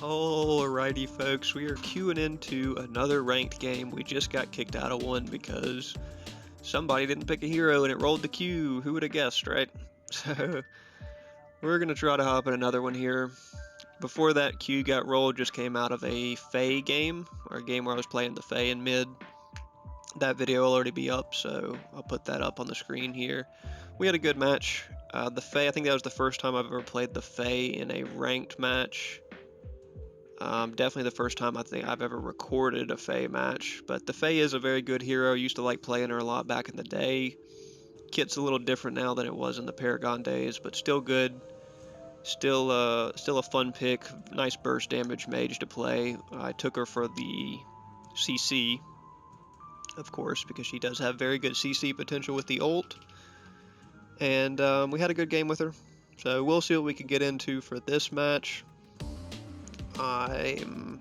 Alrighty folks, we are queuing into another ranked game. We just got kicked out of one because somebody didn't pick a hero and it rolled the queue. Who would have guessed, right? So we're going to try to hop in another one here. Before that queue got rolled, just came out of a Fae game, or a game where I was playing the Fae in mid. That video will already be up, so I'll put that up on the screen here. We had a good match. The Fae, I think that was the first time I've ever played the Fae in a ranked match. Definitely the first time I think I've ever recorded a Fae match, but the Fae is a very good hero. Used to like playing her a lot back in the day. Kit's a little different now than it was in the Paragon days, but still good. Still a fun pick. Nice burst damage mage to play. I took her for the CC, of course, because she does have very good CC potential with the ult. And we had a good game with her. So we'll see what we can get into for this match. I'm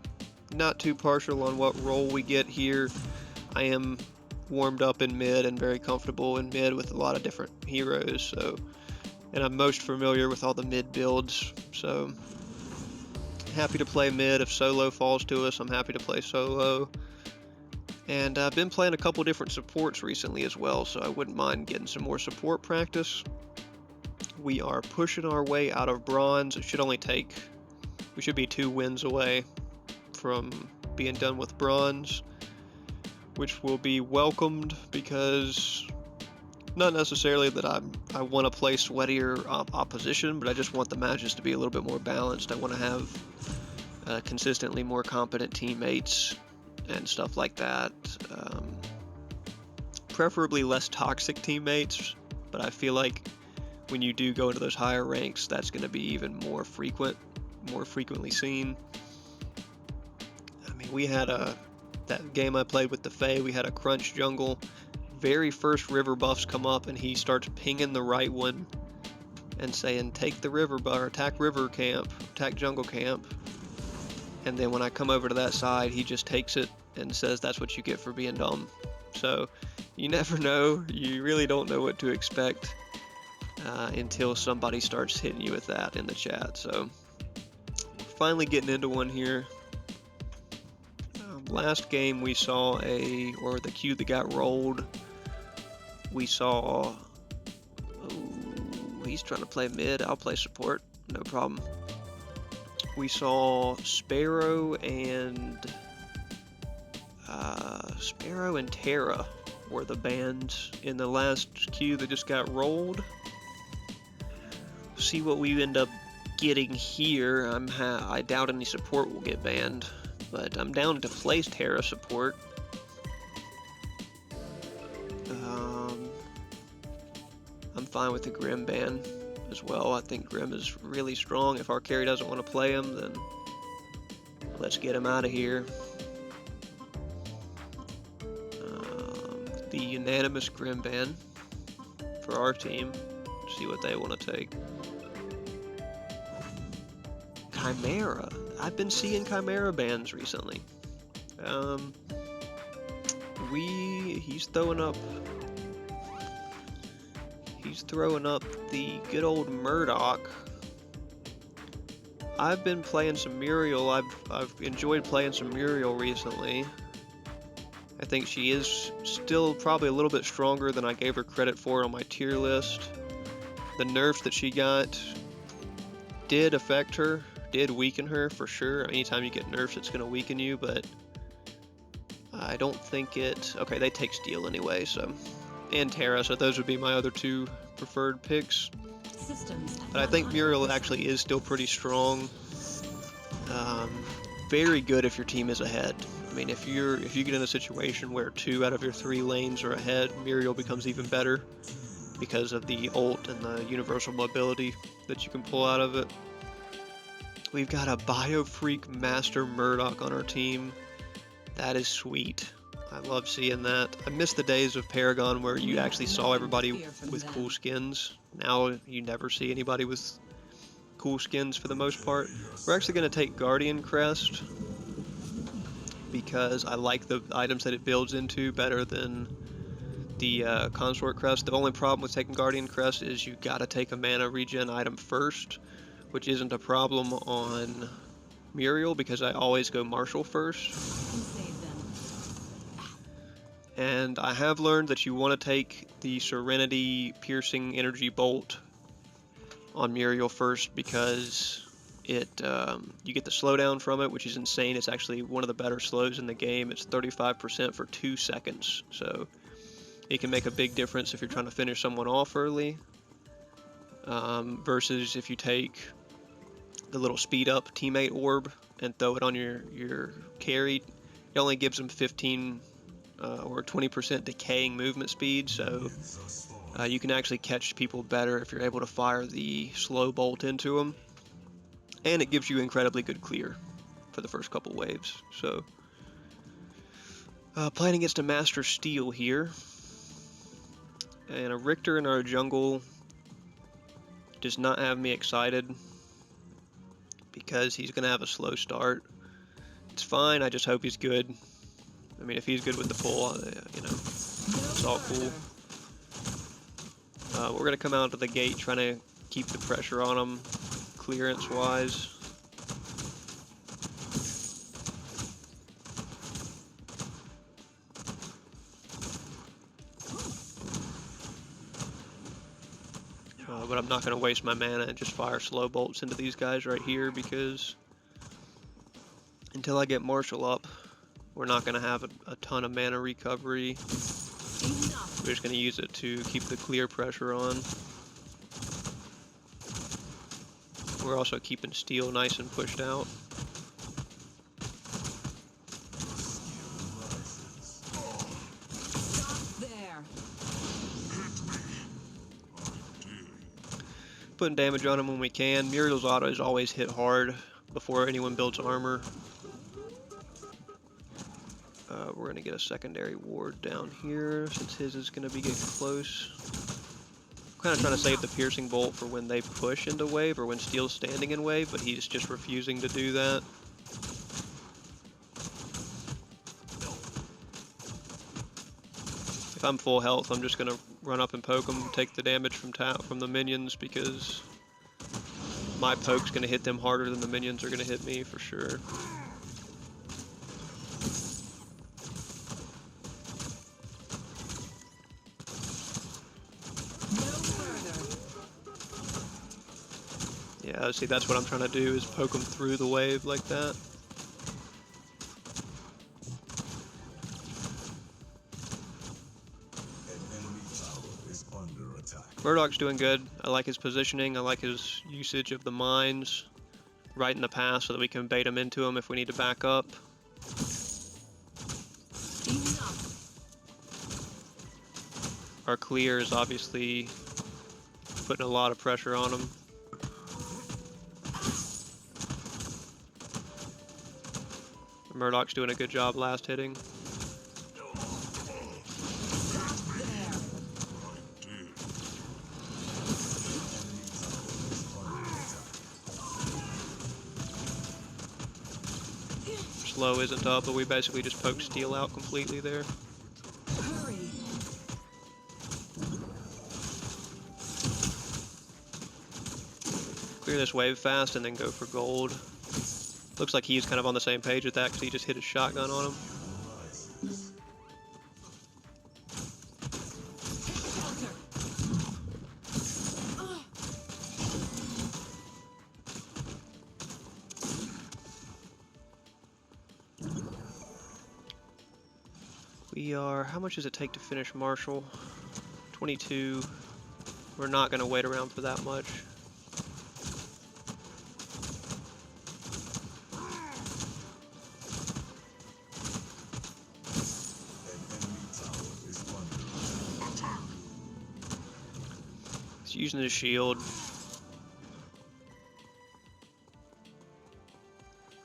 not too partial on what role we get here. I am warmed up in mid and very comfortable in mid with a lot of different heroes, and I'm most familiar with all the mid builds, so happy to play mid. If solo falls to us, I'm happy to play solo. And I've been playing a couple different supports recently as well, so I wouldn't mind getting some more support practice. We are pushing our way out of bronze. It should only take... We should be 2 wins away from being done with bronze, which will be welcomed because not necessarily that I want to play sweatier opposition, but I just want the matches to be a little bit more balanced. I want to have consistently more competent teammates and stuff like that. Preferably less toxic teammates, but I feel like when you do go into those higher ranks, that's going to be even more frequently seen. I mean, we had that game I played with the Fae, we had a crunch jungle. Very first river buffs come up and he starts pinging the right one and saying, take the river buff, or attack river camp, attack jungle camp. And then when I come over to that side, he just takes it and says that's what you get for being dumb. So you never know, you really don't know what to expect until somebody starts hitting you with that in the chat. So finally getting into one here. Last game we saw the queue that got rolled. We saw, he's trying to play mid, I'll play support, no problem. We saw Sparrow and Terra were the bans in the last queue that just got rolled. See what we end up getting here. I doubt any support will get banned, but I'm down to place Terra support. I'm fine with the Grim ban as well. I think Grim is really strong. If our carry doesn't want to play him, then let's get him out of here. The unanimous Grim ban for our team. See what they want to take. Chimera. I've been seeing Chimera bans recently. He's throwing up the good old Murdoch. I've been playing some Muriel. I've enjoyed playing some Muriel recently. I think she is still probably a little bit stronger than I gave her credit for on my tier list. The nerfs that she got did affect her, did weaken her for sure. Anytime you get nerfs, it's going to weaken you, but I don't think it... Okay, they take steel anyway, so... And Terra, so those would be my other 2 preferred picks. But I think Muriel actually is still pretty strong. Very good if your team is ahead. I mean, if you get in a situation where 2 out of your 3 lanes are ahead, Muriel becomes even better because of the ult and the universal mobility that you can pull out of it. We've got a Biofreak Master Murdoch on our team. That is sweet. I love seeing that. I miss the days of Paragon where you actually saw everybody with cool skins. Now you never see anybody with cool skins for the most part. We're actually going to take Guardian Crest because I like the items that it builds into better than the Consort Crest. The only problem with taking Guardian Crest is you got to take a mana regen item first, which isn't a problem on Muriel because I always go Marshall first. And I have learned that you want to take the Serenity Piercing Energy Bolt on Muriel first because it you get the slowdown from it, which is insane. It's actually one of the better slows in the game. It's 35% for 2 seconds, so it can make a big difference if you're trying to finish someone off early. Versus if you take the little speed up teammate orb and throw it on your carry, it only gives them 15 or 20% decaying movement speed, so you can actually catch people better if you're able to fire the slow bolt into them. And it gives you incredibly good clear for the first couple waves. So, playing against a Master Steel here. And a Richter in our jungle does not have me excited because he's going to have a slow start. It's fine, I just hope he's good. I mean, if he's good with the pull, you know, it's all cool. We're going to come out to the gate trying to keep the pressure on him clearance-wise. But I'm not going to waste my mana and just fire slow bolts into these guys right here because until I get Marshall up, we're not going to have a ton of mana recovery. We're just going to use it to keep the clear pressure on. We're also keeping Steel nice and pushed out. Putting damage on him when we can. Muriel's autos always hit hard before anyone builds armor. We're going to get a secondary ward down here since his is going to be getting close. I'm kind of trying to save the piercing bolt for when they push into wave or when Steel's standing in wave, but he's just refusing to do that. If I'm full health, I'm just going to run up and poke him, take the damage from the minions because my poke's going to hit them harder than the minions are going to hit me for sure. Yeah, see, that's what I'm trying to do, is poke them through the wave like that. Murdoch's doing good. I like his positioning. I like his usage of the mines right in the path so that we can bait him into him if we need to back up. Our clear is obviously putting a lot of pressure on him. Murdoch's doing a good job last hitting. Slow isn't up, but we basically just poked Steel out completely there. Clear this wave fast and then go for gold. Looks like he's kind of on the same page with that because he just hit his shotgun on him. We are, how much does it take to finish Marshall? 22. We're not going to wait around for that much. He's using his shield.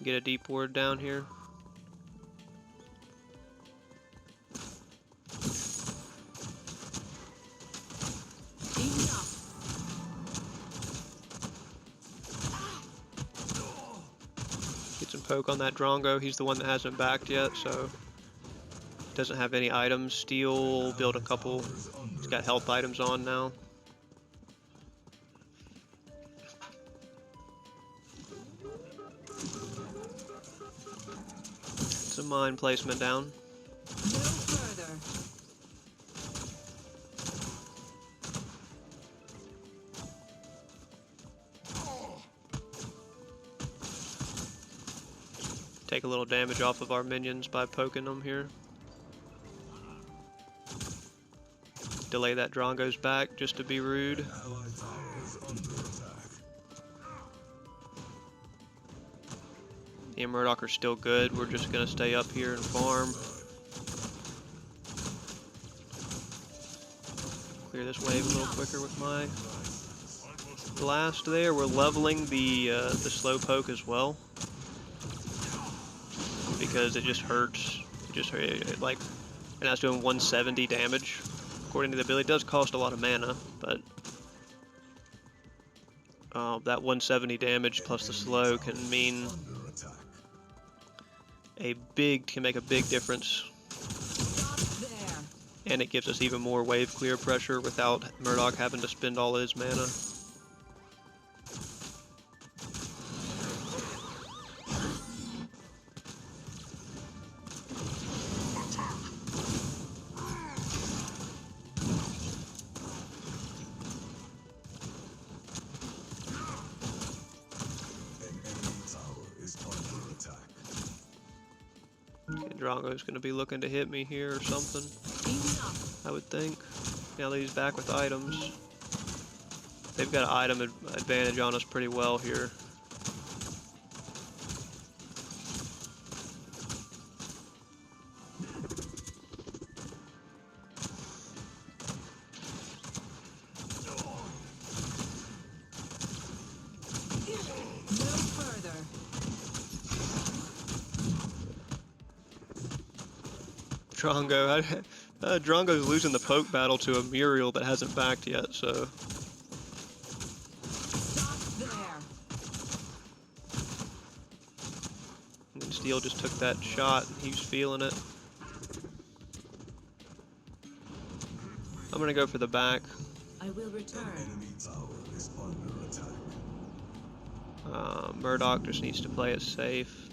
Get a deep ward down here. Poke on that Drongo. He's the one that hasn't backed yet, so doesn't have any items. Steel, build a couple. He's got health items on now. some mine placement down. No further. Take a little damage off of our minions by poking them here. Delay that Drongo's back just to be rude. Me and Murdoch are still good. We're just gonna stay up here and farm. Clear this wave a little quicker with my blast there. We're leveling the slow poke as well because it just hurts. It just like, and that's doing 170 damage according to the ability. It does cost a lot of mana, but that 170 damage plus the slow can mean can make a big difference. And it gives us even more wave clear pressure without Murdoch having to spend all his mana. Drongo's going to be looking to hit me here or something, I would think. Now that he's back with items. They've got an item advantage on us pretty well here. Drongo's losing the poke battle to a Muriel that hasn't backed yet, so. And Steel just took that shot and he's feeling it. I'm gonna go for the back. I will return. Enemy tower is under attack. Murdoch just needs to play it safe.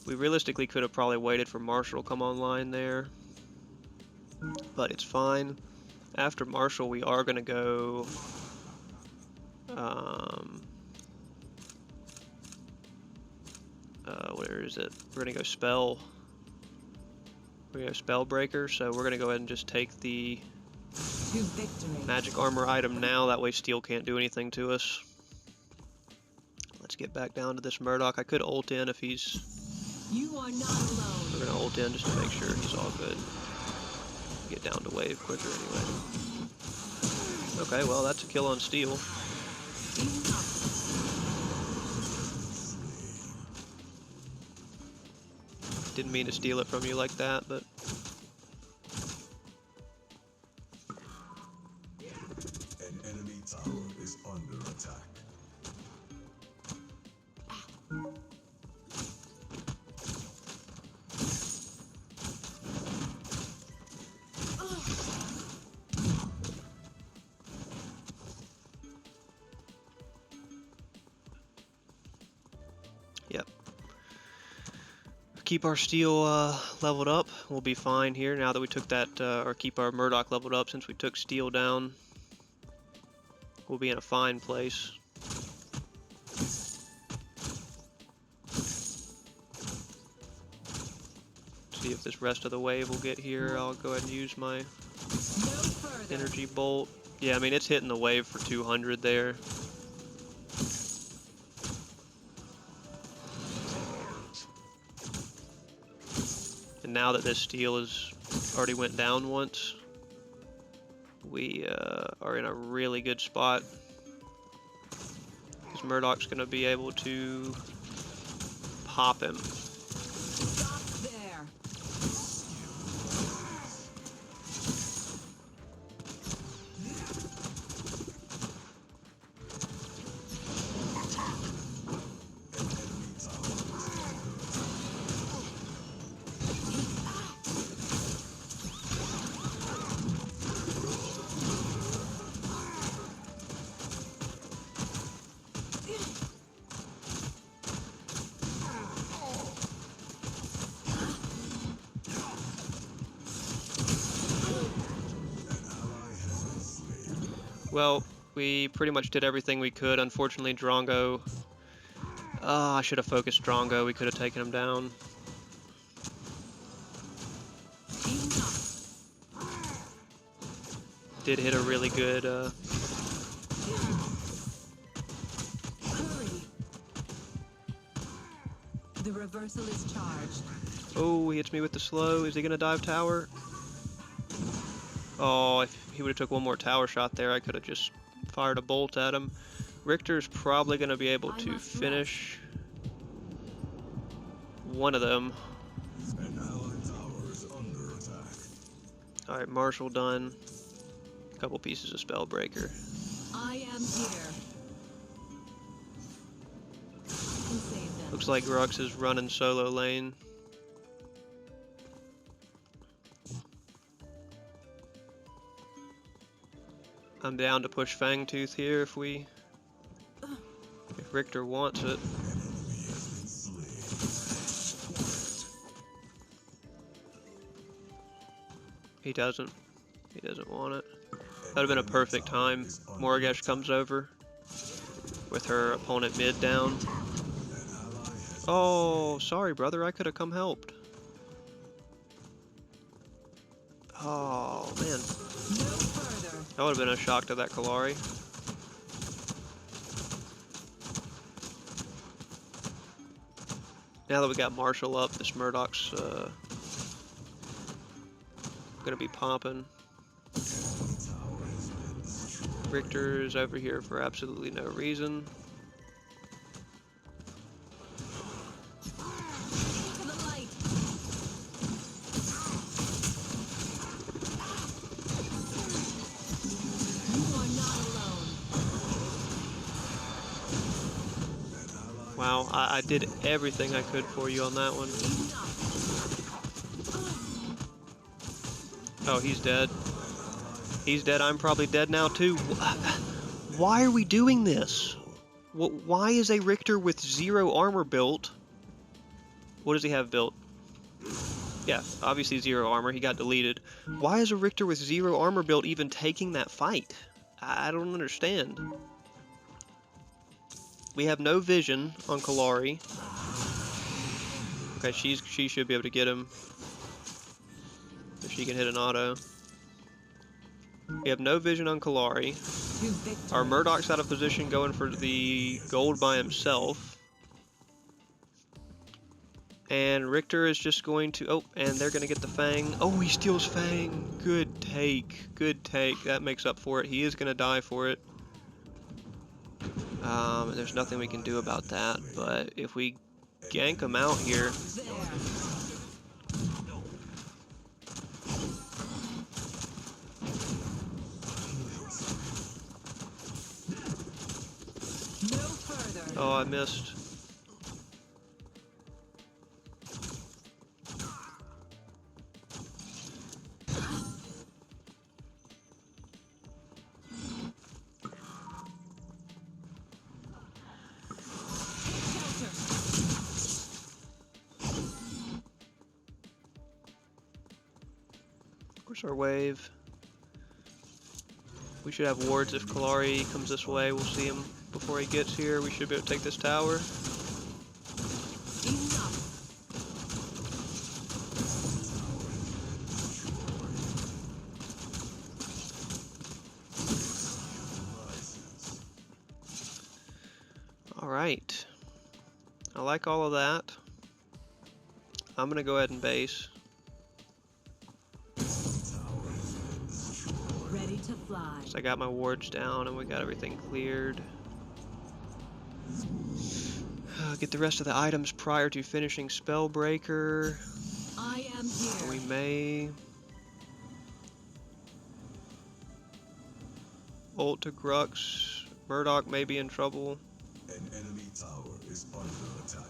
We realistically could have probably waited for Marshall to come online there, but it's fine. After Marshall, we are going to go where is it? We're going to go Spell. We're going to go Spellbreaker, so we're going to go ahead and just take the magic armor item now. That way Steel can't do anything to us. Let's get back down to this Murdoch. I could ult in if he's... You are not alone. We're gonna ult in just to make sure he's all good. Get down to wave quicker anyway. Okay, well that's a kill on Steel. Didn't mean to steal it from you like that, but... An enemy tower is under attack. Yep. Keep our Steel leveled up. We'll be fine here now that we took that, or keep our Murdoch leveled up since we took Steel down. We'll be in a fine place. See if this rest of the wave will get here. I'll go ahead and use my energy bolt. Yeah, I mean it's hitting the wave for 200 there. And now that this Steel is already went down once, we are in a really good spot. Because Murdoch's going to be able to pop him. Well, we pretty much did everything we could. Unfortunately, Drongo... I should have focused Drongo. We could have taken him down. Did hit a really good... Hurry. The reversal is charged. Oh, he hits me with the slow. Is he gonna dive tower? Oh, if he would have took one more tower shot there, I could have just fired a bolt at him. Richter's probably gonna be able to finish one of them. An allied tower is under attack. Alright, Marshall done. A couple pieces of Spellbreaker. I am here. I can save them. Looks like Grux is running solo lane. I'm down to push Fangtooth here if Richter wants it. He doesn't. He doesn't want it. That would have been a perfect time. Morgesh comes over with her opponent mid down. Oh, sorry brother, I could have come helped. Oh man. That would have been a shock to that Kalari. Now that we got Marshall up, this Murdoch's gonna be popping. Richter's over here for absolutely no reason. Wow, I did everything I could for you on that one. Oh, he's dead. He's dead. I'm probably dead now too. Why are we doing this? Why is a Richter with 0 armor built? What does he have built? Yeah, obviously 0 armor. He got deleted. Why is a Richter with 0 armor built even taking that fight? I don't understand. We have no vision on Kalari. Okay, she should be able to get him. If she can hit an auto. We have no vision on Kalari. Our Murdoch's out of position going for the gold by himself. And Richter is just going to... Oh, and they're going to get the Fang. Oh, he steals Fang. Good take. Good take. That makes up for it. He is going to die for it. There's nothing we can do about that. But if we gank him out here... Oh, I missed. Where's our wave? We should have wards if Kalari comes this way. We'll see him before he gets here. We should be able to take this tower. Alright. I like all of that. I'm gonna go ahead and base. Ready to fly. So I got my wards down and we got everything cleared. Get the rest of the items prior to finishing Spellbreaker. I am here. We may ult to Grux. Murdoch may be in trouble. An enemy tower is under attack.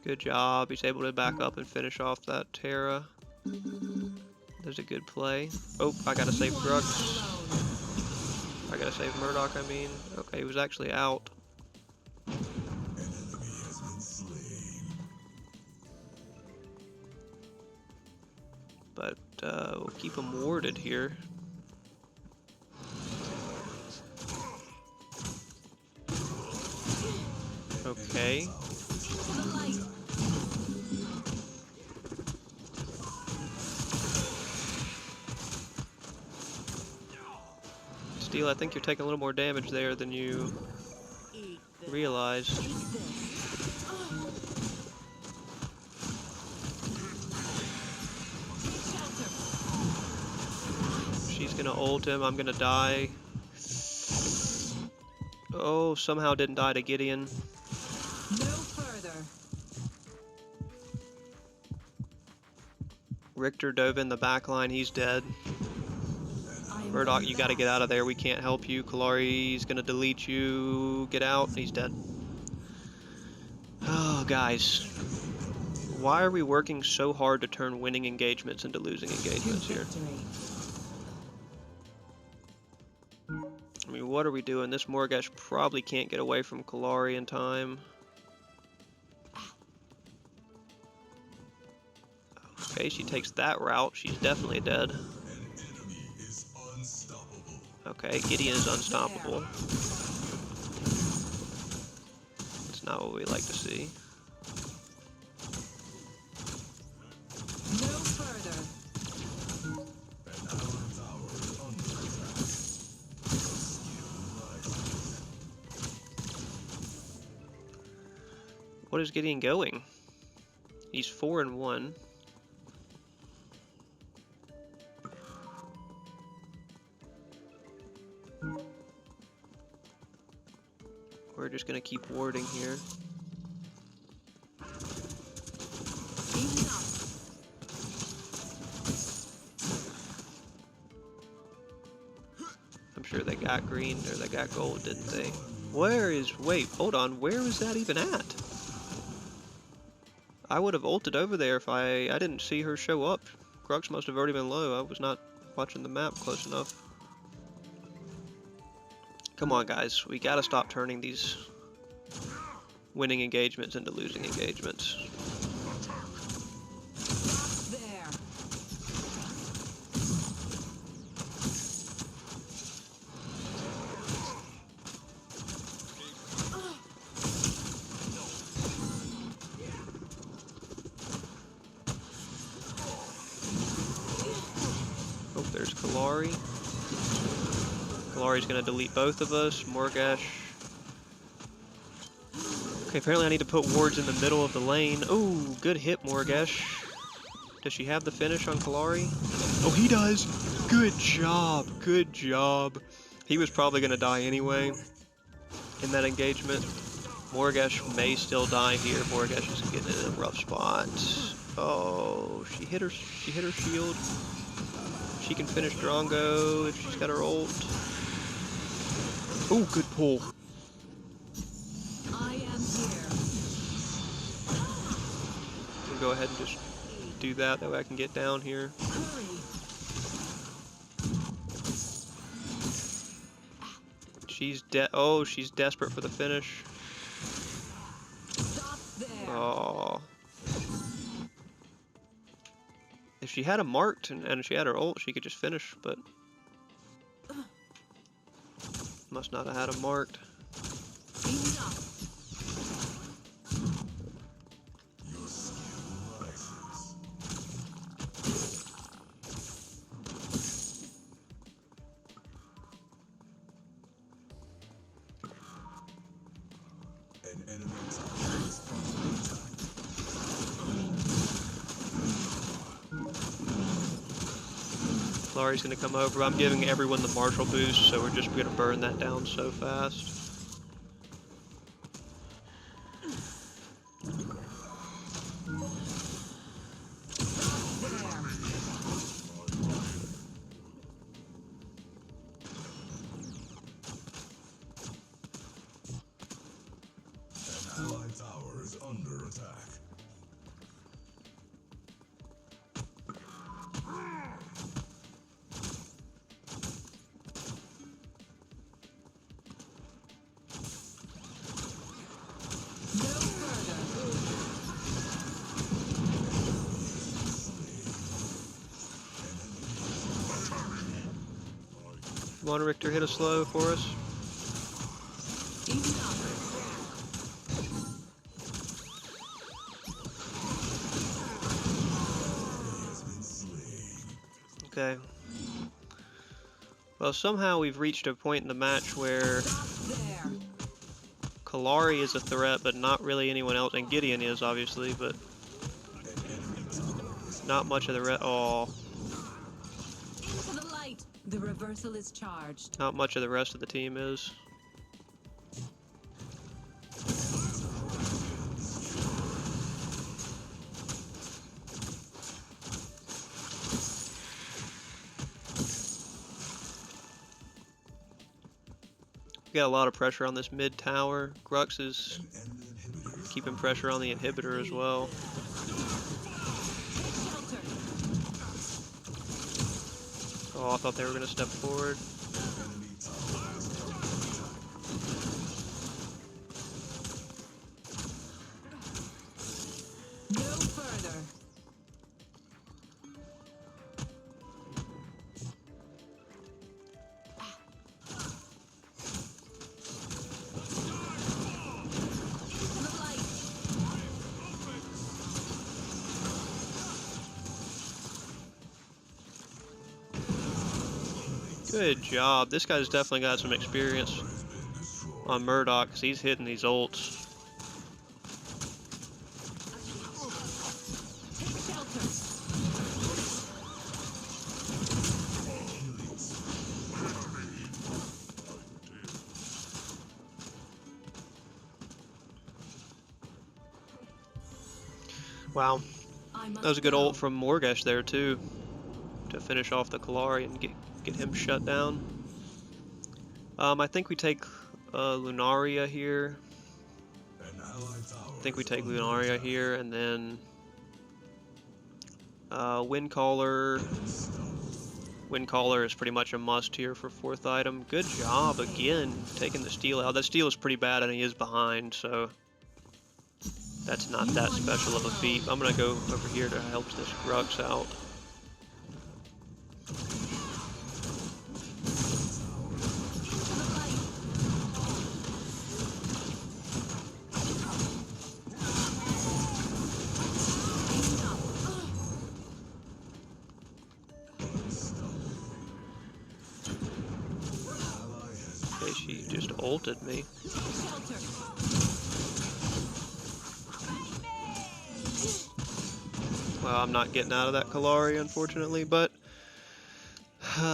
Good job. He's able to back up and finish off that Terra. There's a good play. Oh, I gotta save Grux. I gotta save Murdoch, I mean. Okay, he was actually out. An enemy has been slain. we'll keep them warded here. Okay. Steel, I think you're taking a little more damage there than you realize. She's gonna ult him, I'm gonna die. Oh, somehow didn't die to Gideon. No further. Richter dove in the back line, he's dead. Murdoch, you gotta get out of there, we can't help you. Kalari's gonna delete you. Get out, he's dead. Oh, guys. Why are we working so hard to turn winning engagements into losing engagements here? I mean, what are we doing? This Morgash probably can't get away from Kalari in time. Okay, she takes that route. She's definitely dead. An enemy is unstoppable. Okay, Gideon is unstoppable. It's not what we like to see. No further. And our tower is under attack. What is Gideon going? He's 4-1. We're just gonna keep warding here. I'm sure they got green, or they got gold, didn't they? Wait, hold on, where is that even at? I would have ulted over there if I didn't see her show up. Crux must have already been low, I was not watching the map close enough. Come on, guys, we gotta stop turning these winning engagements into losing engagements. There. Oh, there's Kalari. Kalari's gonna delete both of us. Morgash. Okay, apparently I need to put wards in the middle of the lane. Oh, good hit, Morgash. Does she have the finish on Kalari? Oh, he does! Good job, good job. He was probably gonna die anyway in that engagement. Morgash may still die here. Morgash is getting in a rough spot. Oh, she hit her shield. She can finish Drongo if she's got her ult. Oh, good pull. I am here. We'll go ahead and just do that way I can get down here. Hurry. She's she's desperate for the finish. Stop there. Oh. If she had a marked and she had her ult, she could just finish, but must not have had a marked. Enough. Your skill rises. An enemy tower is under attack. Kalari's gonna come over. I'm giving everyone the martial boost, so we're just gonna burn that down so fast. An allied tower is under attack. Come on, Richter, hit a slow for us. Easy knock. Okay. Well, somehow we've reached a point in the match where Stop there. Kalari is a threat, but not really anyone else. And Gideon is, obviously, but not much of the rest. Oh, Into the light. The reversal is charged. not much of the rest of the team is. We got a lot of pressure on this mid tower. Grux is keeping pressure on the inhibitor as well. Shelter. Oh, I thought they were going to step forward. No further. Into the light. Good job. This guy's definitely got some experience on Murdoch because he's hitting these ults. Take shelter. Wow, I must that was a good go. ult from Morgesh there too, to finish off the Kalari and get him shut down. I think we take Lunaria here. I think we take Lunaria here, and then Windcaller. Windcaller is pretty much a must here for 4th item. Good job again taking the steal out. That steal is pretty bad, and he is behind, so that's not that special of a feat. I'm gonna go over here to help this Grux out. To the light. Easy knock. Okay, she just ulted me. Shelter. Well, I'm not getting out of that Kalari, unfortunately, but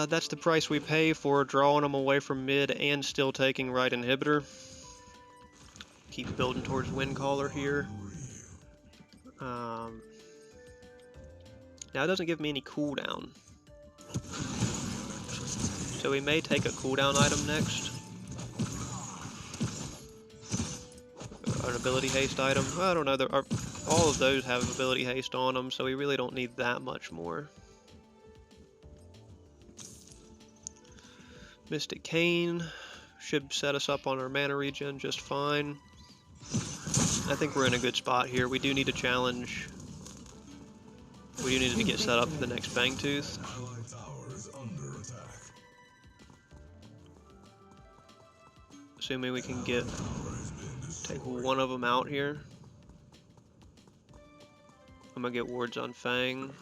that's the price we pay for drawing them away from mid and still taking right inhibitor. Keep building towards Windcaller here. Now it doesn't give me any cooldown, so we may take a cooldown item next. An ability haste item. I don't know. All of those have ability haste on them, so we really don't need that much more. Mystic Cane should set us up on our mana regen just fine. I think we're in a good spot here. We do need a challenge. We do need to get set up for the next Fangtooth. Allied tower is under attack. Assuming we can take one of them out here. I'm gonna get wards on Fang.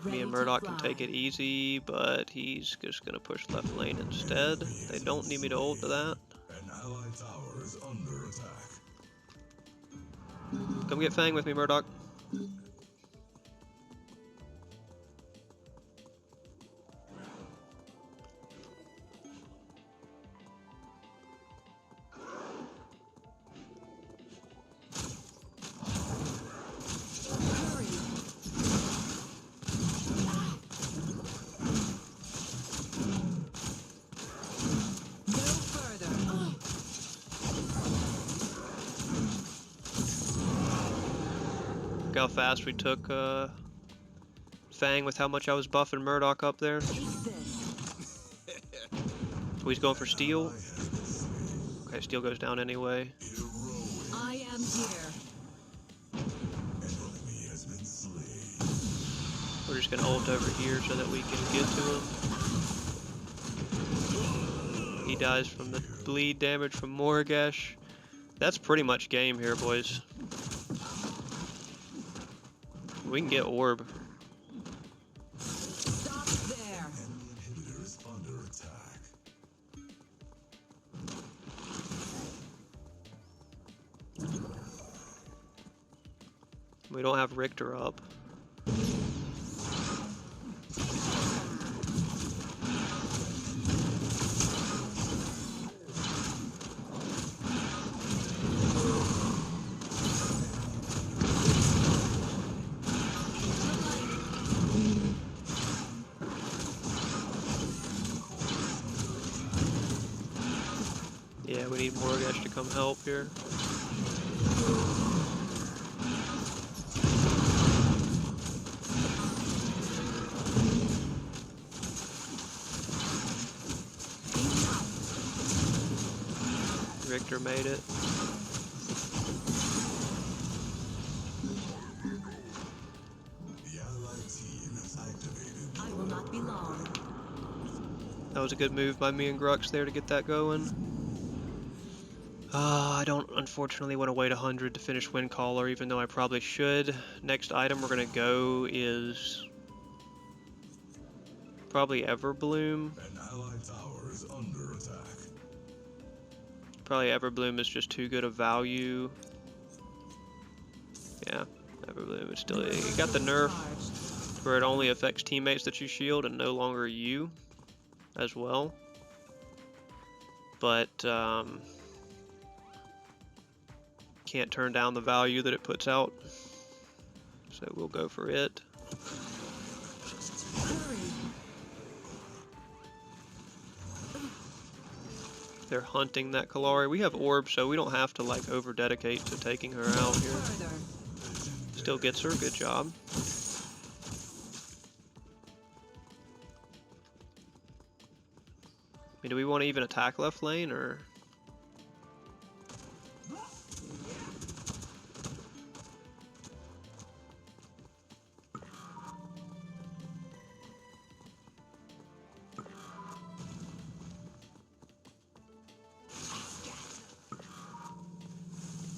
Me and Murdoch can take it easy, but he's just gonna push left lane instead. They don't need me to ult to that. An allied tower is under attack. Come get Fang with me, Murdoch. Hurry. No further. Look how fast we took Fang with how much I was buffing Murdoch up there. Take this. So he's going for steal. Okay, steal goes down anyway. I here. An enemy has been slain. We're just gonna ult over here so that we can get to him. He dies from the bleed damage from Morgash. That's pretty much game here, boys. We can get orb. Stop there. Enemy inhibitor is under attack. We don't have Richter up. Yeah, we need Morgash to come help here. Richter made it. The allied team has activated. I will not be long. That was a good move by me and Grux there to get that going. I don't unfortunately want to wait 100 to finish Windcaller, even though I probably should. Next item we're going to go is probably Everbloom. An allied tower is under attack. Probably Everbloom is just too good of value. Yeah, Everbloom is still... You got the nerf where it only affects teammates that you shield and no longer you as well. But, can't turn down the value that it puts out. So we'll go for it. Hurry. They're hunting that Kalari. We have orb, so we don't have to like over dedicate to taking her out here. Further. Still gets her, good job. I mean, do we want to even attack left lane or?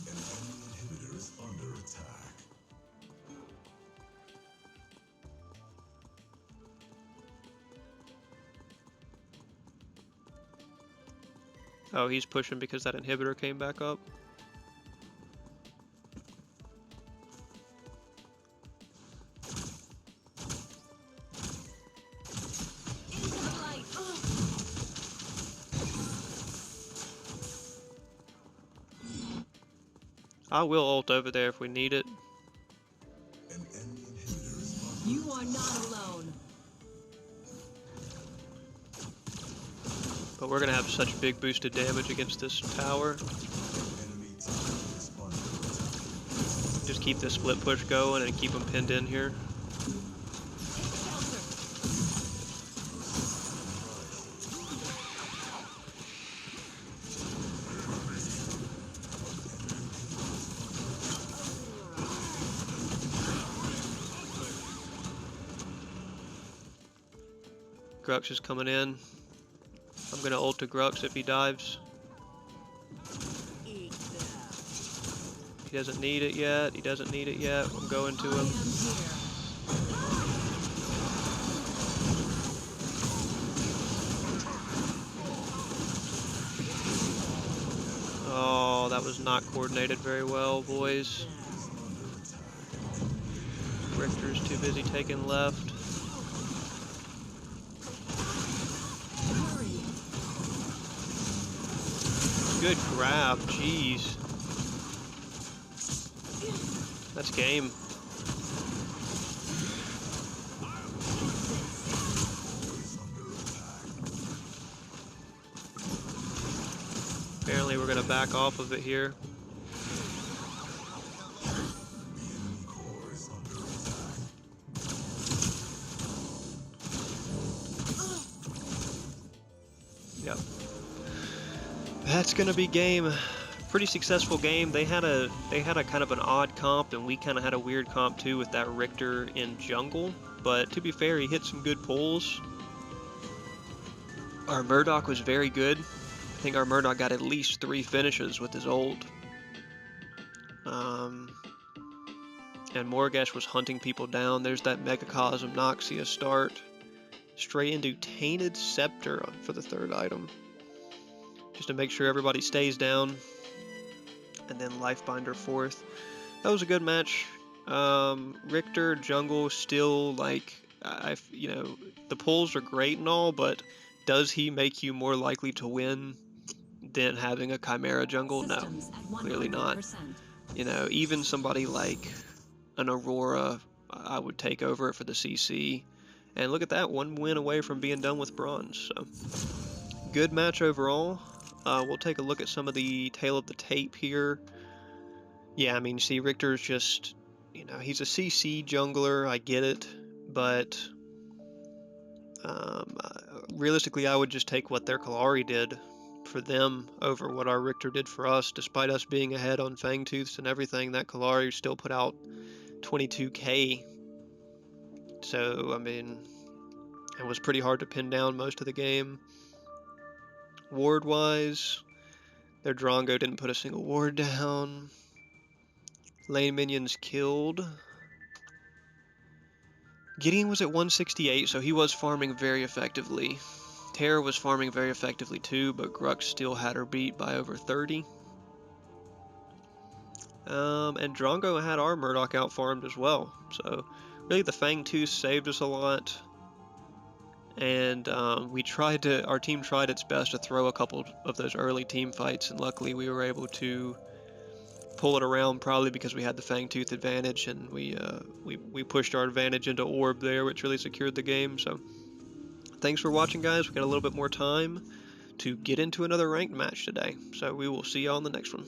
An enemy inhibitor is under attack. Oh, he's pushing because that inhibitor came back up. Into the light. I will ult over there if we need it. An enemy inhibitor is under You are not alone. But we're gonna have such big boosted damage against this tower. enemy tower is under attack. Just keep this split push going and keep them pinned in here. Take shelter. Grux is coming in. I'm gonna ult to Grux if he dives. Eat them. He doesn't need it yet. He doesn't need it yet. I'm going to I him. am here. Oh, that was not coordinated very well, boys. Richter's too busy taking left. Hurry. Good grab, jeez. That's game. Apparently we're gonna back off of it here. Yep. That's gonna be game pretty successful game. They had a kind of an odd comp, and we kind of had a weird comp too with that Richter in jungle. But to be fair, he hit some good pulls. Our Murdoch was very good. I think our Murdoch got at least 3 finishes with his ult. And Morgesh was hunting people down. There's that Megacosm Noxia start. Straight into Tainted Scepter for the 3rd item. Just to make sure everybody stays down. And then Lifebinder 4th. That was a good match. Richter, jungle, still like, you know, the pulls are great and all, but does he make you more likely to win than having a Chimera jungle? No, clearly not. You know, even somebody like an Aurora, I would take over it for the CC. And look at that, 1 win away from being done with bronze. So, good match overall. We'll take a look at some of the tail of the tape here. Yeah, I mean, see, Richter's just, you know, he's a CC jungler, I get it, but realistically, I would just take what their Kalari did for them over what our Richter did for us. Despite us being ahead on Fangtooths and everything, that Kalari still put out 22k. So, I mean, it was pretty hard to pin down most of the game. Ward-wise, their Drongo didn't put a single ward down. Lane minions killed. Gideon was at 168, so he was farming very effectively. Terra was farming very effectively too, but Grux still had her beat by over 30. And Drongo had our Murdoch out farmed as well. So really the Fangtooth saved us a lot. And our team tried its best to throw a couple of those early team fights, and luckily we were able to pull it around, probably because we had the Fangtooth advantage, and we pushed our advantage into Orb there, which really secured the game. So thanks for watching, guys. We got a little bit more time to get into another ranked match today, so we will see you on the next one.